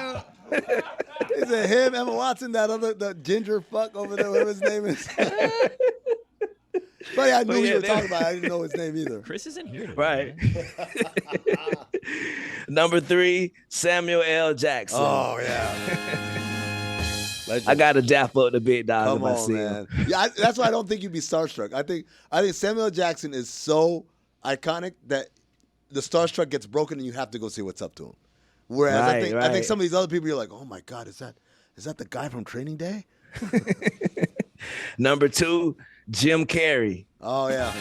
Is it him, Emma Watson, the ginger fuck over there, whatever his name is? Funny, I knew you were talking about it. I didn't know his name either. Chris isn't here today. Right. Number 3, Samuel L. Jackson. Oh, yeah. I got to dap up the big dog. Come on, man. Yeah, that's why I don't think you'd be starstruck. I think Samuel L. Jackson is so iconic that the starstruck gets broken and you have to go see what's up to him. Whereas I think some of these other people, you're like, oh my God, is that the guy from Training Day? Number 2, Jim Carrey. Oh, yeah.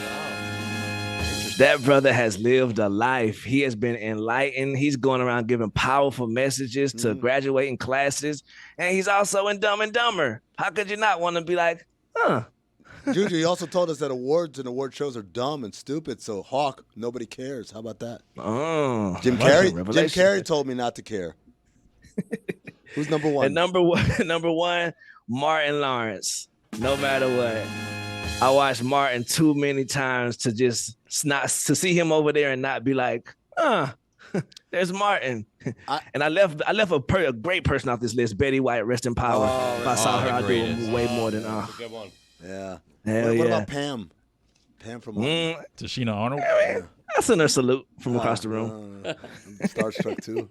That brother has lived a life. He has been enlightened. He's going around giving powerful messages to graduating classes. And he's also in Dumb and Dumber. How could you not want to be like, huh? Juju, he also told us that awards and award shows are dumb and stupid. So, Hawk, nobody cares. How about that? Oh, Jim Carrey told me not to care. Who's number 1? And number one, Martin Lawrence. No matter what. I watched Martin too many times to just not to see him over there and not be like, there's Martin. And I left a great person off this list, Betty White, rest in power. If I saw her, I'd do way more than Good one. Yeah. Hell what about Pam? Pam from Tashina Arnold. I send her a salute from across the room. Starstruck too.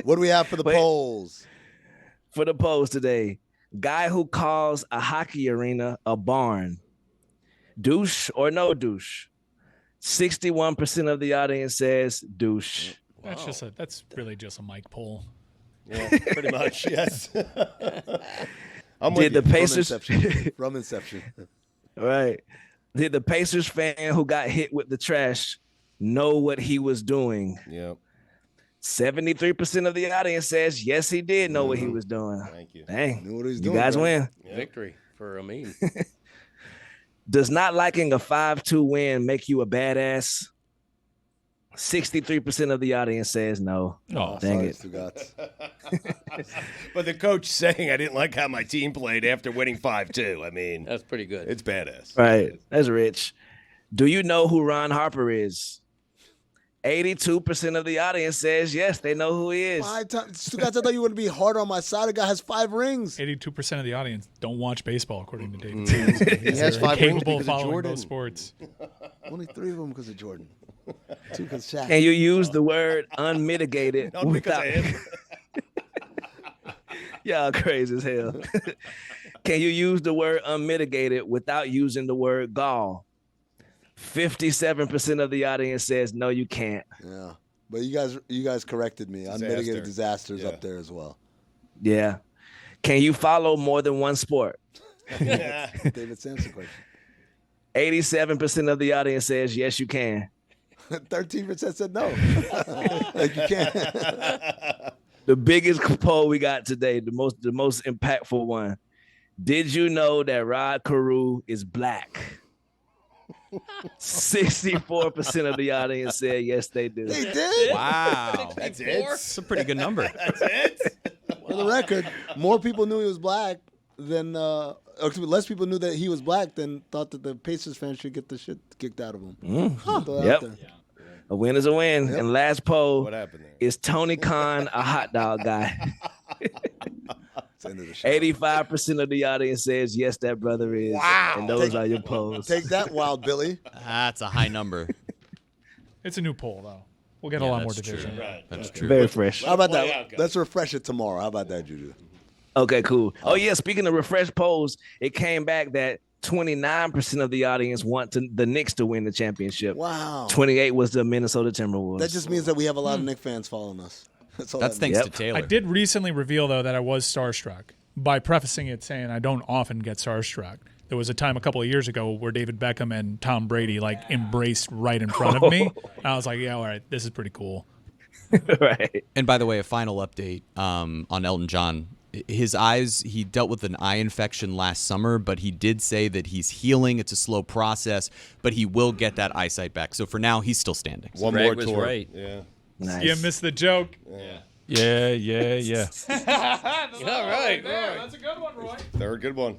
What do we have for the polls? For the polls today, guy who calls a hockey arena a barn. Douche or no douche? 61% of the audience says douche. That's really just a mic poll. Yeah, pretty much. Yes. I'm Did the Pacers from Inception? Right. Did the Pacers fan who got hit with the trash know what he was doing? Yep. 73% of the audience says yes, he did know what he was doing. Thank you. Dang, Knew what he was you doing, guys man. win. Yep. Victory for Amin. Does not liking a 5-2 win make you a badass? 63% of the audience says no. Oh, dang sorry, it. Stugotz. But the coach saying I didn't like how my team played after winning 5-2. I mean, That's pretty good. it's badass. Right. That's rich. Do you know who Ron Harper is? 82% of the audience says yes, they know who he is. 5 times. Stugotz, I thought you would be harder on my side. The guy has 5 rings. 82% of the audience don't watch baseball, according to David Stevens. He has 5 rings Capable because of of following Jordan. both sports. Only 3 of them because of Jordan. 2 because Shaq. Can you use the word unmitigated Not because without... I am. Y'all crazy as hell. Can you use the word unmitigated without using the word gall? 57% of the audience says no, you can't. Yeah. But you guys corrected me. Unmitigated disasters up there as well. Yeah. Can you follow more than one sport? David Sampson question. 87% of the audience says yes, you can. 13% said no. Like you can't. The biggest poll we got today, the most impactful one. Did you know that Rod Carew is black? 64% of the audience said yes, they do. They did? Wow. That's it. That's a pretty good number. That's it. For the record, more people knew he was black than less people knew that he was black than thought that the Pacers fans should get the shit kicked out of him. Yep. A win is a win. Yep. And last poll What happened there? is Tony Khan a hot dog guy? 85% of the audience says yes, that brother is. Wow. And those are your polls. Take that, Wild Billy. That's a high number. It's a new poll, though. We'll get a lot more that's division. true. Right. That's true. Very fresh. How about Play that? out, guys. Let's refresh it tomorrow. How about that, Juju? Okay, cool. Oh, yeah, speaking of refresh polls, it came back that 29% of the audience want the Knicks to win the championship. Wow. 28 was the Minnesota Timberwolves. That just means that we have a lot of Knicks fans following us. That's thanks to Taylor. I did recently reveal, though, that I was starstruck by prefacing it saying I don't often get starstruck. There was a time a couple of years ago where David Beckham and Tom Brady embraced right in front of me. I was like, yeah, all right, this is pretty cool. Right. And by the way, a final update on Elton John. His eyes, he dealt with an eye infection last summer, but he did say that he's healing. It's a slow process, but he will get that eyesight back. So for now, he's still standing. One Greg more was tour. right. Yeah. Nice. You missed the joke. Yeah. All right. Third good one.